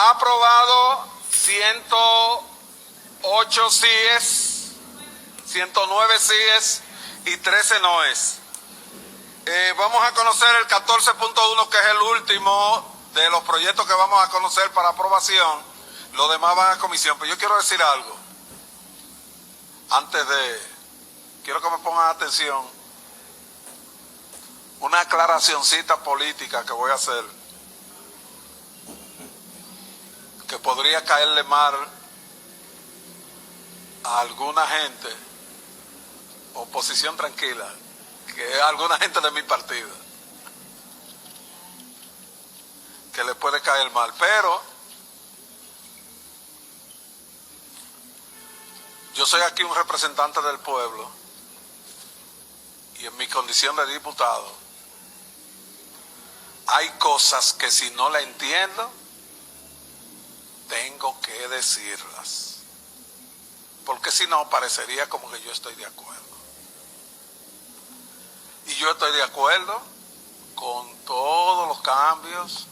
Aprobado 108 síes, 109 síes y 13 noes. Vamos a conocer el 14.1, que es el último de los proyectos que vamos a conocer para aprobación. Los demás van a comisión. Pero yo quiero decir algo. Quiero que me pongan atención. Una aclaracioncita política que voy a hacer, que podría caerle mal a alguna gente, oposición tranquila, que es alguna gente de mi partido, que le puede caer mal, pero yo soy aquí un representante del pueblo y en mi condición de diputado hay cosas que si no la entiendo tengo que decirlas, porque si no parecería como que yo estoy de acuerdo. Y yo estoy de acuerdo con todos los cambios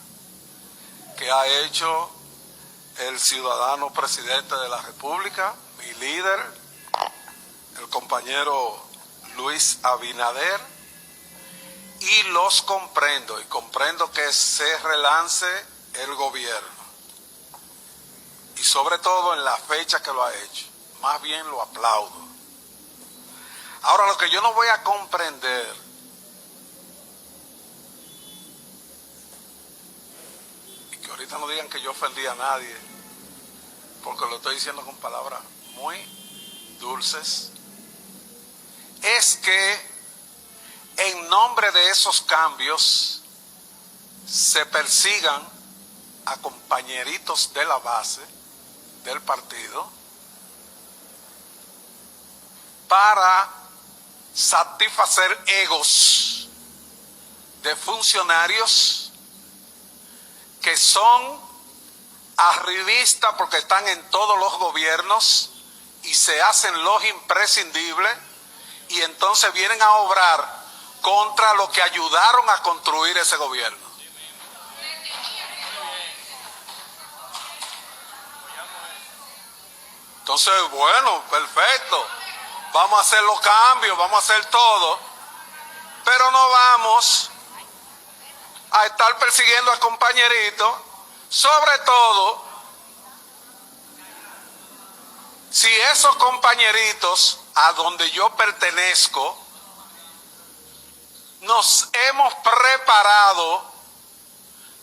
que ha hecho el ciudadano presidente de la República, mi líder, el compañero Luis Abinader, y los comprendo, y comprendo que se relance el gobierno, y sobre todo en la fecha que lo ha hecho. Más bien lo aplaudo. Ahora, lo que yo no voy a comprender ahorita no digan que yo ofendí a nadie, porque lo estoy diciendo con palabras muy dulces, es que en nombre de esos cambios se persigan a compañeritos de la base del partido para satisfacer egos de funcionarios que son arribistas porque están en todos los gobiernos y se hacen los imprescindibles, y entonces vienen a obrar contra lo que ayudaron a construir ese gobierno. Entonces, bueno, perfecto, vamos a hacer los cambios, vamos a hacer todo, pero no vamos a estar persiguiendo a compañeritos, sobre todo si esos compañeritos a donde yo pertenezco nos hemos preparado,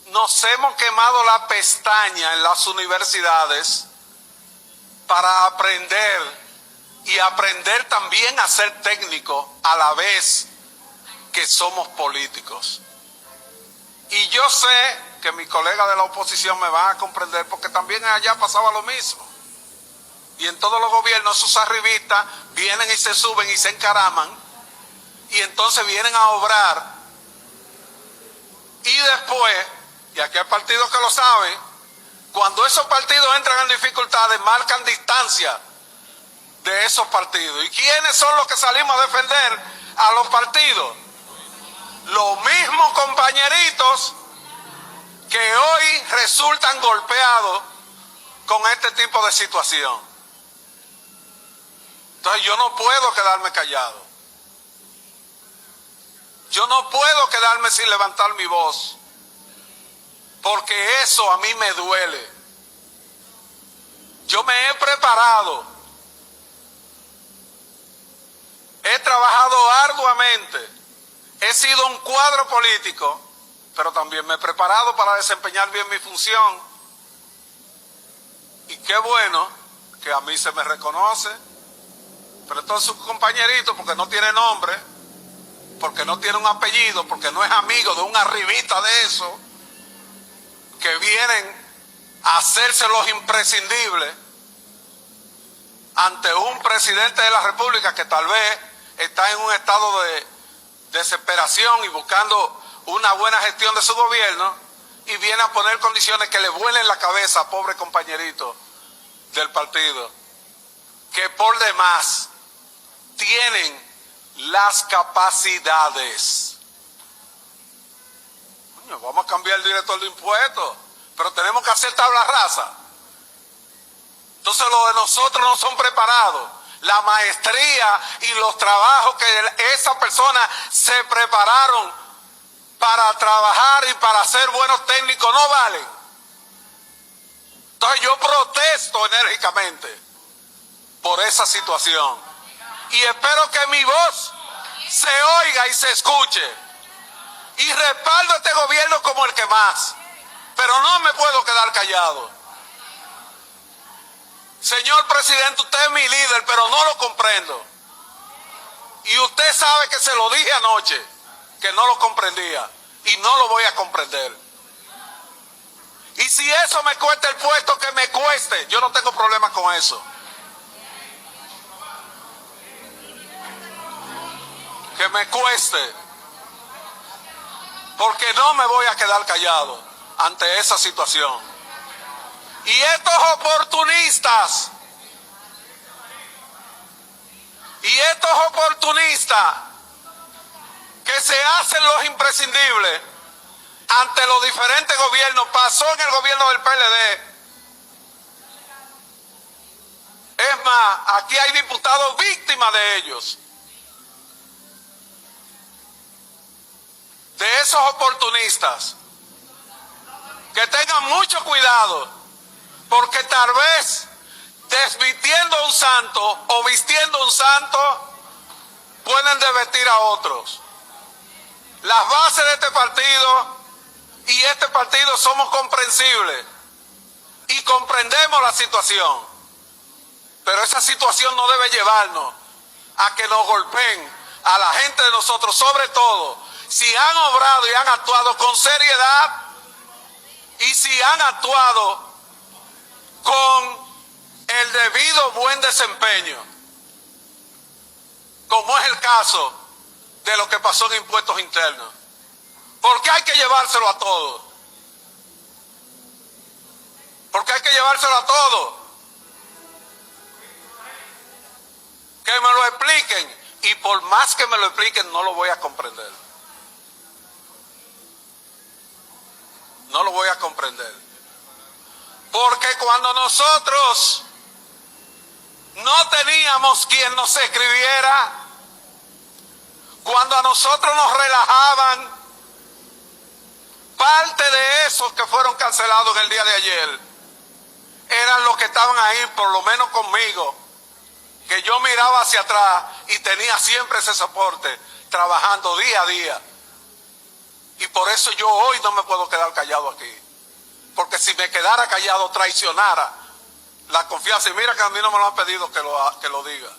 nos hemos quemado la pestaña en las universidades para aprender, y aprender también a ser técnico a la vez que somos políticos. Y yo sé que mis colegas de la oposición me van a comprender, porque también allá pasaba lo mismo. Y en todos los gobiernos sus arribistas vienen y se suben y se encaraman, y entonces vienen a obrar. Y después, y aquí hay partidos que lo saben, cuando esos partidos entran en dificultades, marcan distancia de esos partidos. ¿Y quiénes son los que salimos a defender a los partidos? Los mismos compañeritos que hoy resultan golpeados con este tipo de situación. Entonces yo no puedo quedarme callado. Yo no puedo quedarme sin levantar mi voz, porque eso a mí me duele. Yo me he preparado, he trabajado arduamente, he sido un cuadro político, pero también me he preparado para desempeñar bien mi función. Y qué bueno que a mí se me reconoce, pero entonces sus compañeritos, porque no tiene nombre, porque no tiene un apellido, porque no es amigo de un arribita de eso, que vienen a hacerse los imprescindibles ante un presidente de la República que tal vez está en un estado de desesperación y buscando una buena gestión de su gobierno, y viene a poner condiciones que le vuelen la cabeza a pobre compañerito del partido, que por demás tienen las capacidades. Coño, vamos a cambiar el director de impuestos, pero tenemos que hacer tabla rasa. Entonces los de nosotros no son preparados. La maestría y los trabajos que esas personas se prepararon para trabajar y para ser buenos técnicos no valen. Entonces yo protesto enérgicamente por esa situación. Y espero que mi voz se oiga y se escuche. Y respaldo a este gobierno como el que más. Pero no me puedo quedar callado. Señor presidente, usted es mi líder, pero no lo comprendo. Y usted sabe que se lo dije anoche, que no lo comprendía. Y no lo voy a comprender. Y si eso me cuesta el puesto, que me cueste. Yo no tengo problema con eso. Que me cueste. Porque no me voy a quedar callado ante esa situación. Y estos oportunistas, que se hacen los imprescindibles ante los diferentes gobiernos, pasó en el gobierno del PLD. Es más, aquí hay diputados víctimas de ellos. De esos oportunistas, que tengan mucho cuidado, porque tal vez desvistiendo a un santo o vistiendo a un santo pueden desvestir a otros. Las bases de este partido y este partido somos comprensibles y comprendemos la situación, pero esa situación no debe llevarnos a que nos golpeen a la gente de nosotros, sobre todo si han obrado y han actuado con seriedad y si han actuado con el debido buen desempeño, como es el caso de lo que pasó en impuestos internos. Porque hay que llevárselo a todos. Porque hay que llevárselo a todos. Que me lo expliquen. Y por más que me lo expliquen, no lo voy a comprender. No lo voy a comprender. Porque cuando nosotros no teníamos quien nos escribiera, cuando a nosotros nos relajaban, parte de esos que fueron cancelados en el día de ayer eran los que estaban ahí, por lo menos conmigo, que yo miraba hacia atrás y tenía siempre ese soporte, trabajando día a día. Y por eso yo hoy no me puedo quedar callado aquí. Porque si me quedara callado, traicionara la confianza. Y mira que a mí no me lo han pedido que lo diga.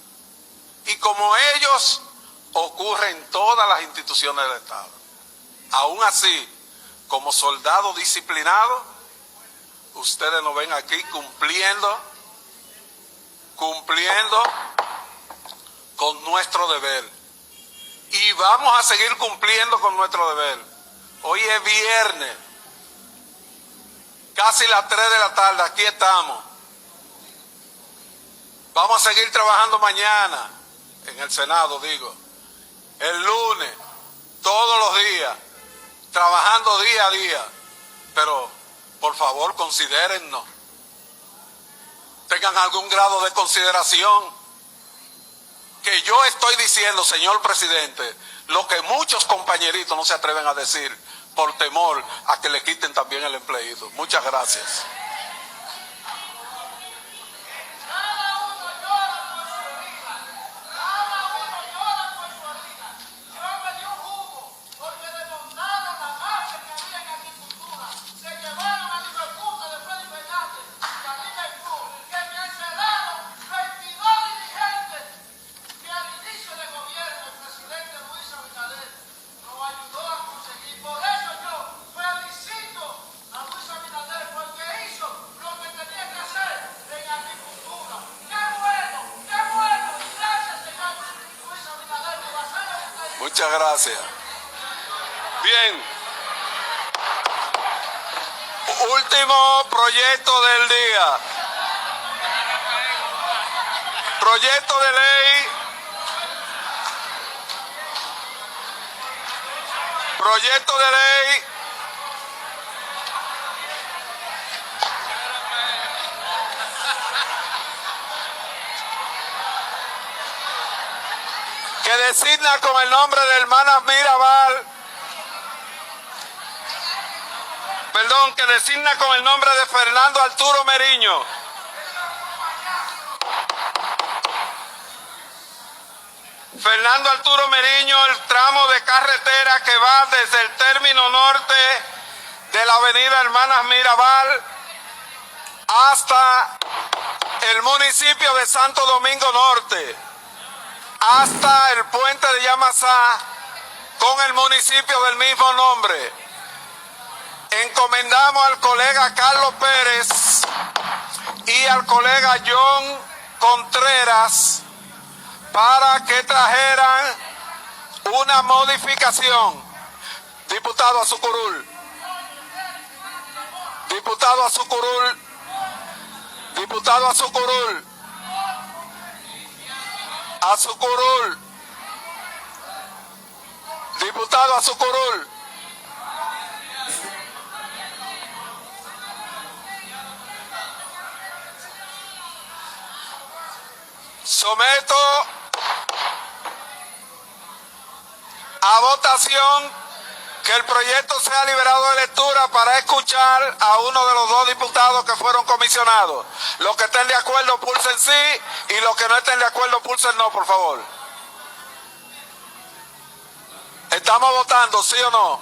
Y como ellos, ocurre en todas las instituciones del Estado. Aún así, como soldados disciplinados, ustedes nos ven aquí cumpliendo con nuestro deber. Y vamos a seguir cumpliendo con nuestro deber. Hoy es viernes. Casi las 3 de la tarde, aquí estamos. Vamos a seguir trabajando mañana, en el Senado, digo. El lunes, todos los días, trabajando día a día. Pero, por favor, considérennos. Tengan algún grado de consideración. Que yo estoy diciendo, señor presidente, lo que muchos compañeritos no se atreven a decir, por temor a que le quiten también el empleito. Muchas gracias. Muchas gracias. Bien. Último proyecto del día. Proyecto de ley. Proyecto de ley que designa con el nombre de Hermanas Mirabal, que designa con el nombre de Fernando Arturo Meriño. Fernando Arturo Meriño, el tramo de carretera que va desde el término norte de la avenida Hermanas Mirabal hasta el municipio de Santo Domingo Norte, hasta el puente de Yamasá con el municipio del mismo nombre. Encomendamos al colega Carlos Pérez y al colega John Contreras para que trajeran una modificación. Diputado Azucurul. Diputado Azucurul. Diputado Azucurul. Azucurul. Diputado Azucurul. Someto a votación que el proyecto sea liberado de lectura para escuchar a uno de los dos diputados que fueron comisionados. Los que estén de acuerdo pulsen sí y los que no estén de acuerdo pulsen no, por favor. ¿Estamos votando, sí o no?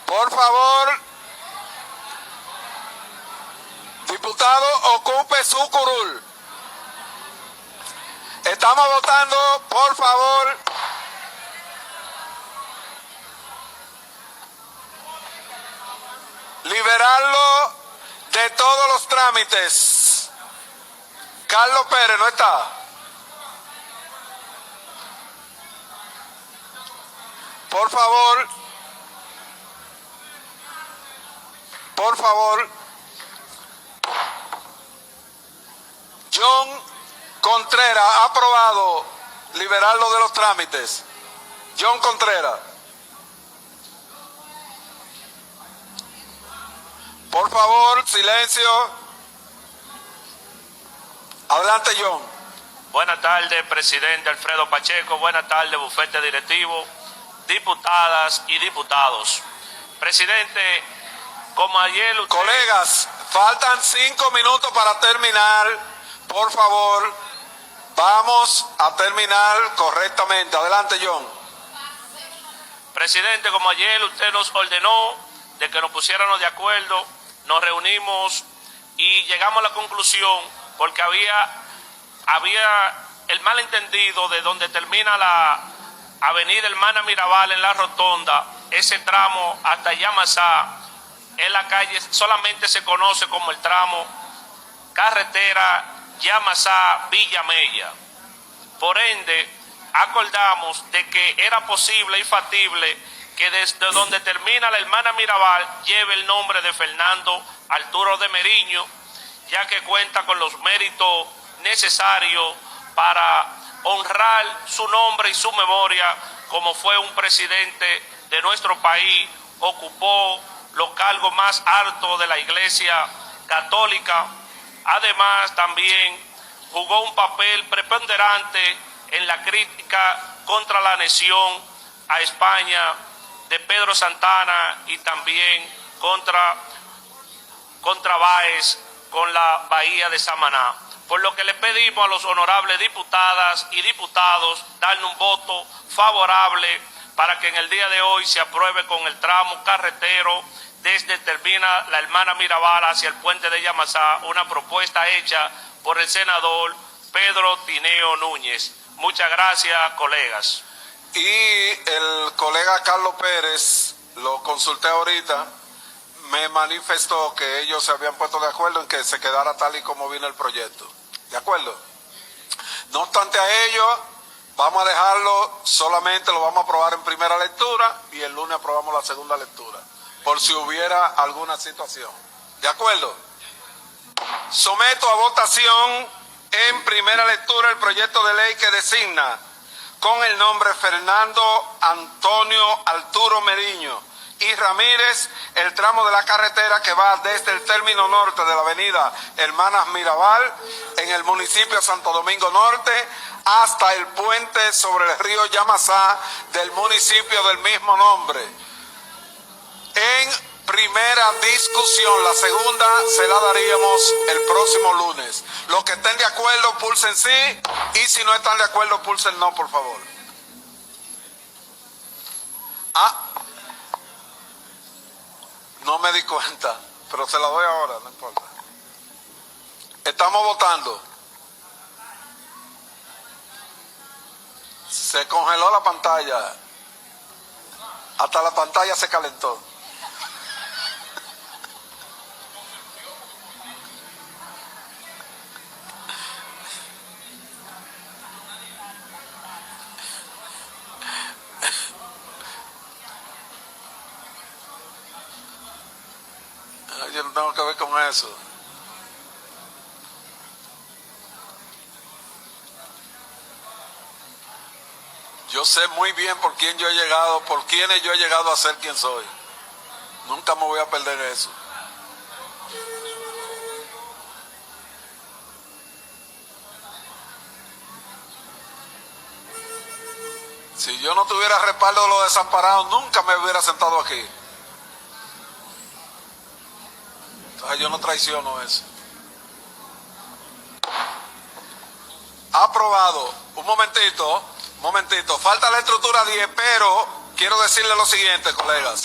Por favor, diputado, ocupe su curul. Estamos votando, por favor. Liberarlo de todos los trámites. Carlos Pérez, ¿no está? Por favor. Por favor. John Contreras, ha aprobado liberarlo de los trámites. John Contreras. Por favor, silencio. Adelante, John. Buenas tardes, presidente Alfredo Pacheco. Buenas tardes, bufete directivo, diputadas y diputados. Presidente, como ayer usted... Colegas, faltan 5 minutos para terminar. Por favor, vamos a terminar correctamente. Adelante, John. Presidente, como ayer usted nos ordenó de que nos pusiéramos de acuerdo, nos reunimos y llegamos a la conclusión, porque había el malentendido de donde termina la avenida Hermana Mirabal en la rotonda, ese tramo hasta Yamasá, en la calle solamente se conoce como el tramo carretera Yamasá Villa Mella. Por ende, acordamos de que era posible y factible que desde donde termina la Hermana Mirabal lleve el nombre de Fernando Arturo de Meriño, ya que cuenta con los méritos necesarios para honrar su nombre y su memoria, como fue un presidente de nuestro país, ocupó los cargos más altos de la Iglesia Católica. Además, también jugó un papel preponderante en la crítica contra la anexión a España de Pedro Santana y también contra Báez con la bahía de Samaná. Por lo que le pedimos a los honorables diputadas y diputados darle un voto favorable para que en el día de hoy se apruebe con el tramo carretero desde termina la Hermana Mirabal hacia el puente de Yamasá, una propuesta hecha por el senador Pedro Tineo Núñez. Muchas gracias, colegas. Y el colega Carlos Pérez, lo consulté ahorita, me manifestó que ellos se habían puesto de acuerdo en que se quedara tal y como vino el proyecto. ¿De acuerdo? No obstante a ello, vamos a dejarlo, solamente lo vamos a aprobar en primera lectura y el lunes aprobamos la segunda lectura, por si hubiera alguna situación. ¿De acuerdo? Someto a votación en primera lectura el proyecto de ley que designa con el nombre Fernando Antonio Arturo Meriño y Ramírez, el tramo de la carretera que va desde el término norte de la avenida Hermanas Mirabal, en el municipio de Santo Domingo Norte, hasta el puente sobre el río Yamasá del municipio del mismo nombre. En primera discusión, la segunda se la daríamos el próximo lunes. Los que estén de acuerdo, pulsen sí, y si no están de acuerdo, pulsen no, por favor. No me di cuenta, pero se la doy ahora, no importa. Estamos votando. Se congeló la pantalla. Hasta la pantalla se calentó. Yo no tengo que ver con eso. Yo sé muy bien por quién yo he llegado, por quiénes yo he llegado a ser quien soy. Nunca me voy a perder eso. Si yo no tuviera respaldo de los desamparados, nunca me hubiera sentado aquí. Entonces yo no traiciono eso. Aprobado. Un momentito. Falta la estructura 10, pero quiero decirle lo siguiente, colegas.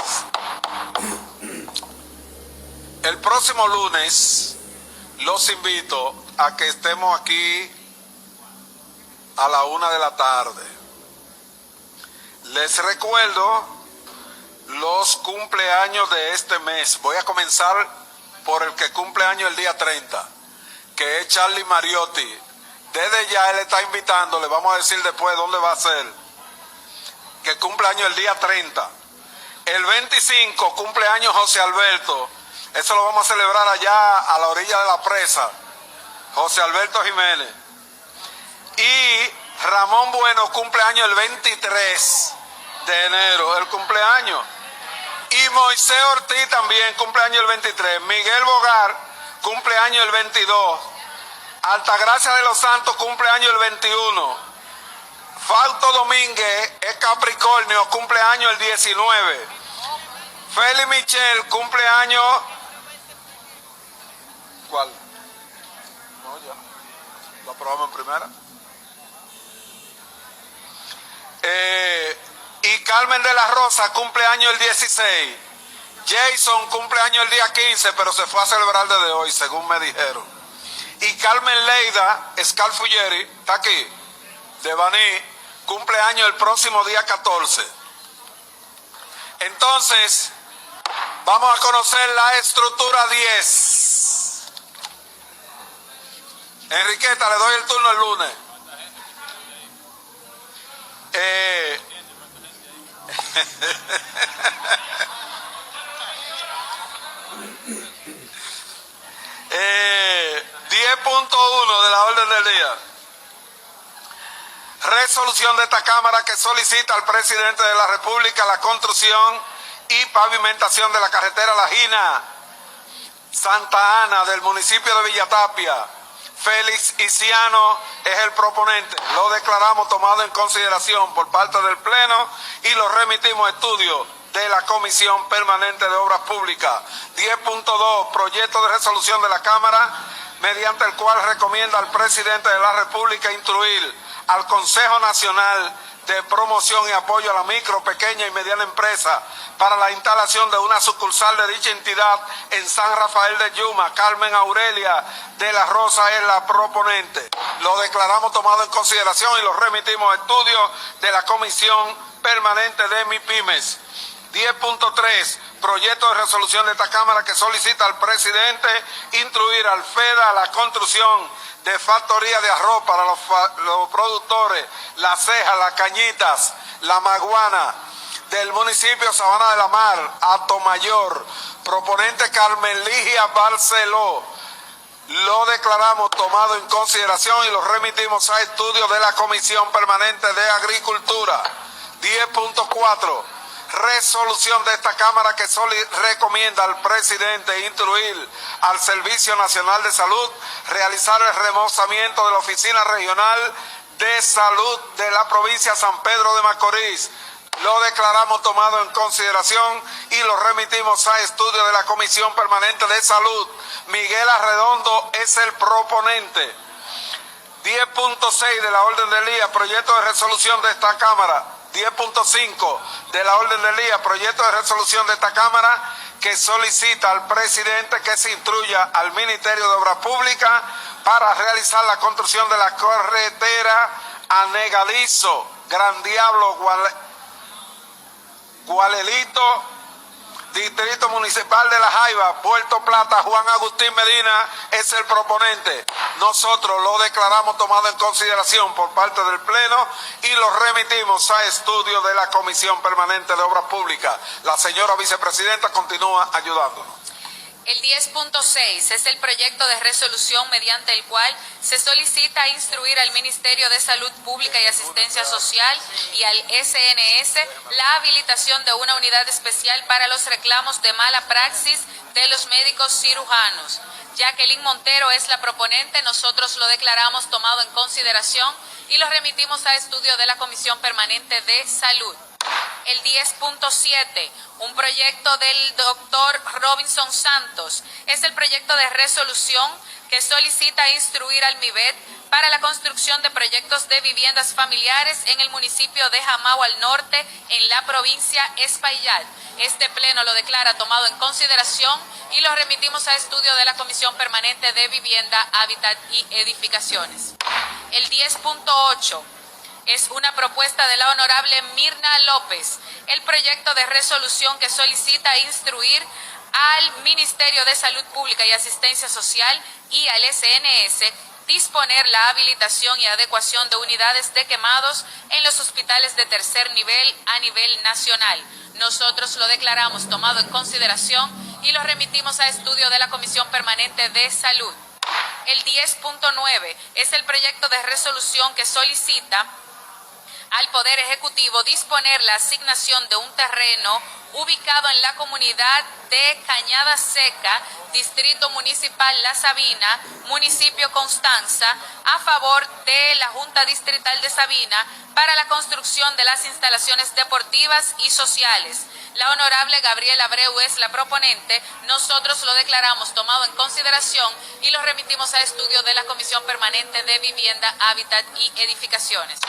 El próximo lunes los invito a que estemos aquí a la 1 de la tarde. Les recuerdo los cumpleaños de este mes. Voy a comenzar por el que cumple años el día 30, que es Charlie Mariotti. Desde ya él está invitando, le vamos a decir después dónde va a ser, que cumple años el día 30. El 25 cumple años José Alberto, eso lo vamos a celebrar allá a la orilla de la presa, José Alberto Jiménez. Y Ramón Bueno cumple años el 23 de enero, el cumpleaños. Y Moisés Ortiz también cumple años el 23. Miguel Bogar cumple años el 22. Altagracia de los Santos cumple años el 21. Fausto Domínguez es Capricornio, cumple años el 19. Félix Michel cumple años... ¿Cuál? No, ya. Lo aprobamos en primera. Y Carmen de la Rosa cumple años el 16. Jason cumple años el día 15, pero se fue a celebrar desde hoy, según me dijeron. Y Carmen Leida Scalfuglieri, está aquí, de Baní, cumple años el próximo día 14. Entonces, vamos a conocer la estructura 10. Enriqueta, le doy el turno el lunes. Eh, 10.1 de la orden del día. Resolución de esta Cámara que solicita al presidente de la República la construcción y pavimentación de la carretera La Gina Santa Ana del municipio de Villatapia. Félix Isiano es el proponente. Lo declaramos tomado en consideración por parte del Pleno y lo remitimos a estudio de la Comisión Permanente de Obras Públicas. 10.2, proyecto de resolución de la Cámara mediante el cual recomienda al presidente de la República instruir al Consejo Nacional de Promoción y Apoyo a la Micro, Pequeña y Mediana Empresa para la instalación de una sucursal de dicha entidad en San Rafael de Yuma. Carmen Aurelia de la Rosa es la proponente. Lo declaramos tomado en consideración y lo remitimos a estudio de la Comisión Permanente de MIPYMES. 10.3, proyecto de resolución de esta Cámara que solicita al presidente instruir al FEDA la construcción de factoría de arroz para los productores, La Ceja, Las Cañitas, La Maguana, del municipio Sabana de la Mar, Atomayor. Proponente Carmen Ligia Barceló. Lo declaramos tomado en consideración y lo remitimos a estudio de la Comisión Permanente de Agricultura. 10.4. resolución de esta Cámara que recomienda al presidente instruir al Servicio Nacional de Salud realizar el remozamiento de la Oficina Regional de Salud de la provincia de San Pedro de Macorís. Lo declaramos tomado en consideración y lo remitimos a estudio de la Comisión Permanente de Salud. Miguel Arredondo es el proponente. 10.6 de la orden del día, proyecto de resolución de esta Cámara. 10.5 de la orden del día, proyecto de resolución de esta Cámara que solicita al presidente que se instruya al Ministerio de Obras Públicas para realizar la construcción de la carretera Anegalizo, Gran Diablo, Gualelito, Distrito Municipal de La Jaiba, Puerto Plata. Juan Agustín Medina es el proponente. Nosotros lo declaramos tomado en consideración por parte del Pleno y lo remitimos a estudio de la Comisión Permanente de Obras Públicas. La señora vicepresidenta continúa ayudándonos. El 10.6 es el proyecto de resolución mediante el cual se solicita instruir al Ministerio de Salud Pública y Asistencia Social y al SNS la habilitación de una unidad especial para los reclamos de mala praxis de los médicos cirujanos. Jacqueline Montero es la proponente, nosotros lo declaramos tomado en consideración y lo remitimos a estudio de la Comisión Permanente de Salud. El 10.7, un proyecto del doctor Robinson Santos, es el proyecto de resolución que solicita instruir al MIBET para la construcción de proyectos de viviendas familiares en el municipio de Jamao al Norte, en la provincia Espaillat. Este pleno lo declara tomado en consideración y lo remitimos a estudio de la Comisión Permanente de Vivienda, Hábitat y Edificaciones. El 10.8 es una propuesta de la honorable Mirna López, el proyecto de resolución que solicita instruir al Ministerio de Salud Pública y Asistencia Social y al SNS disponer la habilitación y adecuación de unidades de quemados en los hospitales de tercer nivel a nivel nacional. Nosotros lo declaramos tomado en consideración y lo remitimos a estudio de la Comisión Permanente de Salud. El 10.9 es el proyecto de resolución que solicita al Poder Ejecutivo disponer la asignación de un terreno ubicado en la comunidad de Cañada Seca, Distrito Municipal La Sabina, Municipio Constanza, a favor de la Junta Distrital de Sabina para la construcción de las instalaciones deportivas y sociales. La honorable Gabriela Abreu es la proponente, nosotros lo declaramos tomado en consideración y lo remitimos a estudio de la Comisión Permanente de Vivienda, Hábitat y Edificaciones.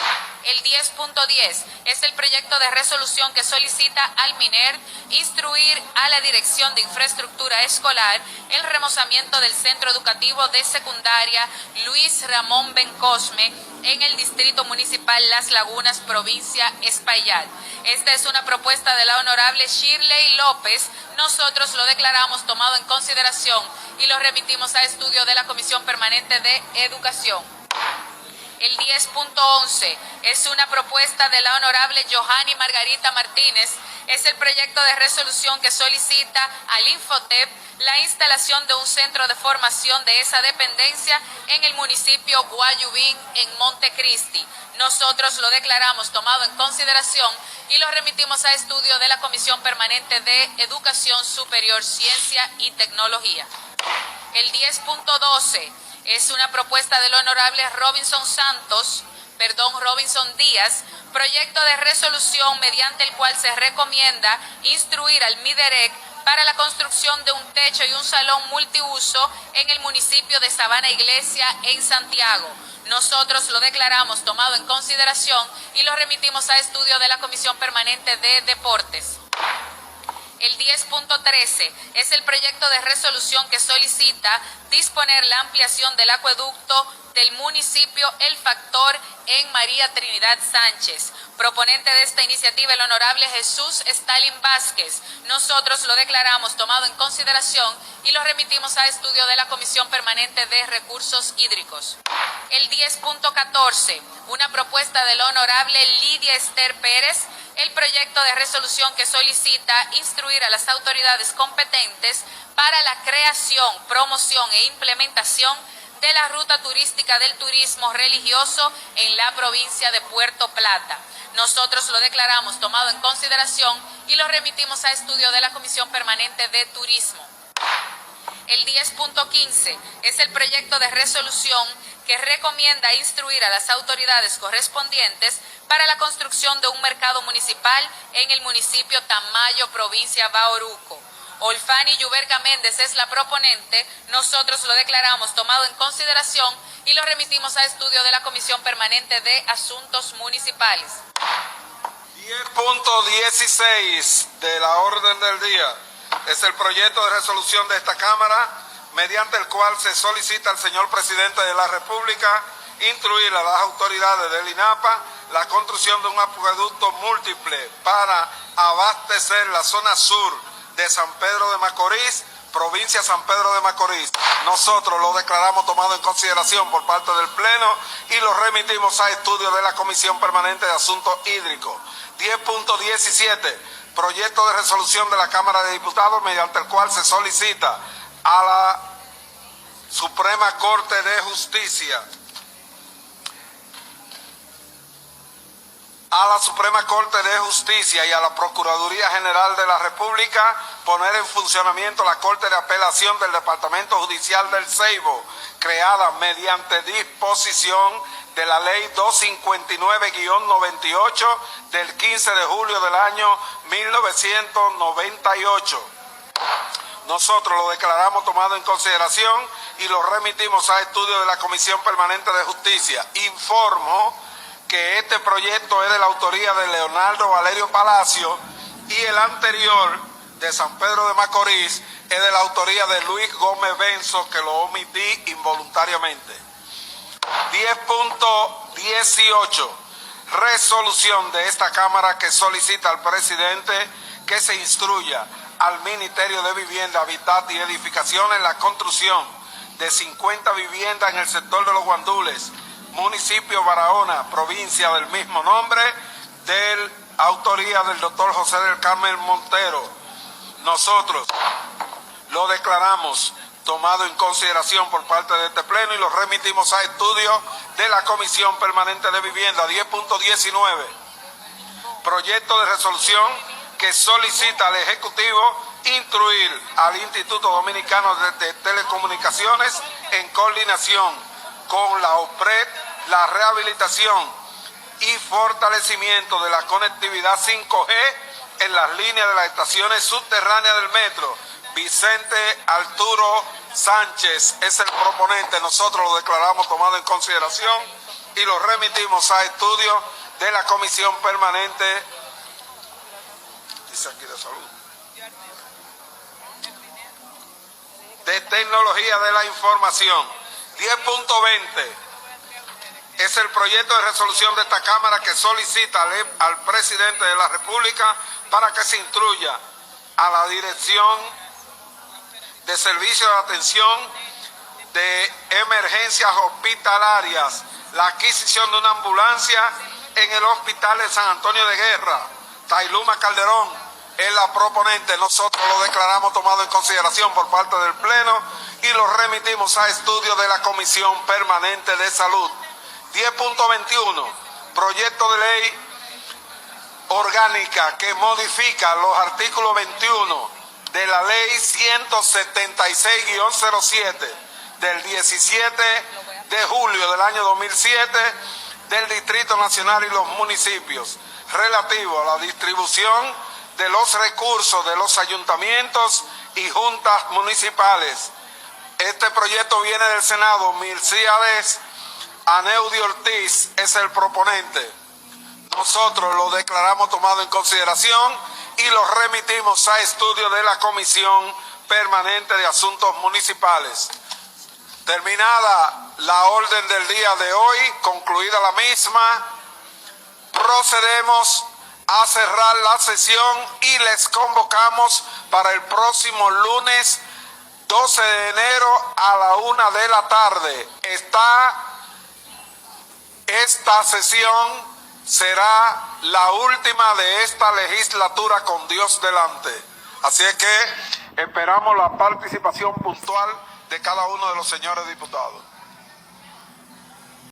El 10.10 es el proyecto de resolución que solicita al MINER instruir a la Dirección de Infraestructura Escolar el remozamiento del Centro Educativo de Secundaria Luis Ramón Bencosme en el Distrito Municipal Las Lagunas, provincia Espaillat. Esta es una propuesta de la honorable Shirley López. Nosotros lo declaramos tomado en consideración y lo remitimos a estudio de la Comisión Permanente de Educación. El 10.11 es una propuesta de la honorable Johanny Margarita Martínez. Es el proyecto de resolución que solicita al Infotep la instalación de un centro de formación de esa dependencia en el municipio Guayubín, en Montecristi. Nosotros lo declaramos tomado en consideración y lo remitimos a estudio de la Comisión Permanente de Educación Superior, Ciencia y Tecnología. El 10.12 es una propuesta del honorable Robinson Díaz, proyecto de resolución mediante el cual se recomienda instruir al MIDEREC para la construcción de un techo y un salón multiuso en el municipio de Sabana Iglesia, en Santiago. Nosotros lo declaramos tomado en consideración y lo remitimos a estudio de la Comisión Permanente de Deportes. El 10.13 es el proyecto de resolución que solicita disponer la ampliación del acueducto del municipio El Factor en María Trinidad Sánchez. Proponente de esta iniciativa, el honorable Jesús Stalin Vázquez. Nosotros lo declaramos tomado en consideración y lo remitimos a estudio de la Comisión Permanente de Recursos Hídricos. El 10.14, una propuesta de la honorable Lidia Esther Pérez, el proyecto de resolución que solicita instruir a las autoridades competentes para la creación, promoción e implementación de la ruta turística del turismo religioso en la provincia de Puerto Plata. Nosotros lo declaramos tomado en consideración y lo remitimos a estudio de la Comisión Permanente de Turismo. El 10.15 es el proyecto de resolución que recomienda instruir a las autoridades correspondientes para la construcción de un mercado municipal en el municipio Tamayo, provincia Bauruco. Olfani Yuberca Méndez es la proponente. Nosotros lo declaramos tomado en consideración y lo remitimos a estudio de la Comisión Permanente de Asuntos Municipales. 10.16 de la orden del día es el proyecto de resolución de esta Cámara, mediante el cual se solicita al señor Presidente de la República instruir a las autoridades del INAPA la construcción de un acueducto múltiple para abastecer la zona sur de San Pedro de Macorís, provincia San Pedro de Macorís. Nosotros lo declaramos tomado en consideración por parte del Pleno y lo remitimos a estudio de la Comisión Permanente de Asuntos Hídricos. 10.17, proyecto de resolución de la Cámara de Diputados mediante el cual se solicita a la Suprema Corte de Justicia, y a la Procuraduría General de la República poner en funcionamiento la Corte de Apelación del Departamento Judicial del Ceibo, creada mediante disposición de la Ley 259-98 del 15 de julio del año 1998. Nosotros lo declaramos tomado en consideración y lo remitimos a estudio de la Comisión Permanente de Justicia. Informo que este proyecto es de la autoría de Leonardo Valerio Palacio y el anterior, de San Pedro de Macorís, es de la autoría de Luis Gómez Benzo, que lo omití involuntariamente. 10.18, resolución de esta Cámara que solicita al presidente que se instruya al Ministerio de Vivienda, Hábitat y Edificaciones la construcción de 50 viviendas en el sector de Los Guandules, municipio Barahona, provincia del mismo nombre, de autoría del doctor José del Carmen Montero. Nosotros lo declaramos tomado en consideración por parte de este Pleno y lo remitimos a estudio de la Comisión Permanente de Vivienda. 10.19, proyecto de resolución que solicita al Ejecutivo instruir al Instituto Dominicano de Telecomunicaciones en coordinación con la OPRED la rehabilitación y fortalecimiento de la conectividad 5G en las líneas de las estaciones subterráneas del metro. Vicente Arturo Sánchez es el proponente. Nosotros lo declaramos tomado en consideración y lo remitimos a estudio de la Comisión Permanente, dice aquí, de Salud, de Tecnología de la Información. 10.20 es el proyecto de resolución de esta Cámara que solicita al presidente de la República para que se instruya a la Dirección de Servicio de Atención de Emergencias Hospitalarias la adquisición de una ambulancia en el Hospital de San Antonio de Guerra. Tailuma Calderón es la proponente. Nosotros lo declaramos tomado en consideración por parte del Pleno y lo remitimos a estudio de la Comisión Permanente de Salud. 10.21, proyecto de ley orgánica que modifica los artículos 21 de la ley 176-07 del 17 de julio del año 2007 del Distrito Nacional y los municipios, relativo a la distribución de los recursos de los ayuntamientos y juntas municipales. Este proyecto viene del Senado. Milcíades Aneudi Ortiz es el proponente. Nosotros lo declaramos tomado en consideración y lo remitimos a estudio de la Comisión Permanente de Asuntos Municipales. Terminada la orden del día de hoy, concluida la misma, procedemos a cerrar la sesión y les convocamos para el próximo lunes 12 de enero a la 1 de la tarde. Esta sesión será la última de esta legislatura con Dios delante. Así es que esperamos la participación puntual de cada uno de los señores diputados.